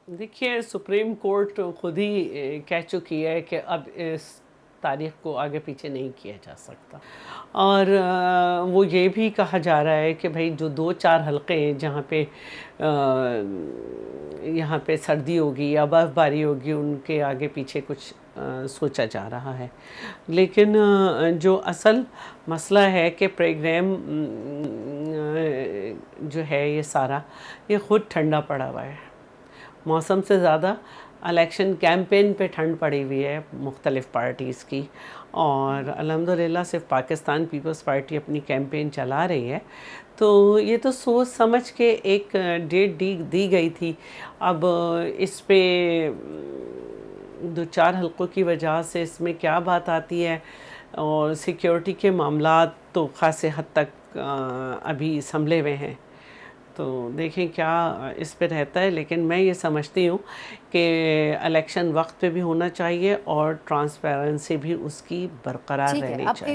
دیکھیے supreme court خود ہی کہہ چکی ہے کہ اب اس تاریخ کو آگے پیچھے نہیں کیا جا سکتا، اور وہ یہ بھی کہا جا رہا ہے کہ بھئی جو 2-4 حلقے ہیں جہاں پہ یہاں پہ سردی ہوگی یا برف باری ہوگی، ان کے آگے پیچھے کچھ سوچا جا رہا ہے، لیکن جو اصل مسئلہ ہے کہ پروگرام جو ہے یہ سارا یہ خود ٹھنڈا پڑا ہوا ہے، موسم سے زیادہ الیکشن کیمپین پہ ٹھنڈ پڑی ہوئی ہے مختلف پارٹیز کی، اور الحمدللہ صرف پاکستان پیپلز پارٹی اپنی کیمپین چلا رہی ہے، تو یہ تو سوچ سمجھ کے ایک ڈیٹ دی گئی تھی۔ اب اس پہ 2-4 حلقوں کی وجہ سے اس میں کیا بات آتی ہے، اور سیکیورٹی کے معاملات تو خاصے حد تک ابھی سنبھلے ہوئے ہیں، تو دیکھیں کیا اس پہ رہتا ہے، لیکن میں یہ سمجھتی ہوں کہ الیکشن وقت پہ بھی ہونا چاہیے اور ٹرانسپیرنسی بھی اس کی برقرار ٹھیک ہے، رہنی اب چاہیے۔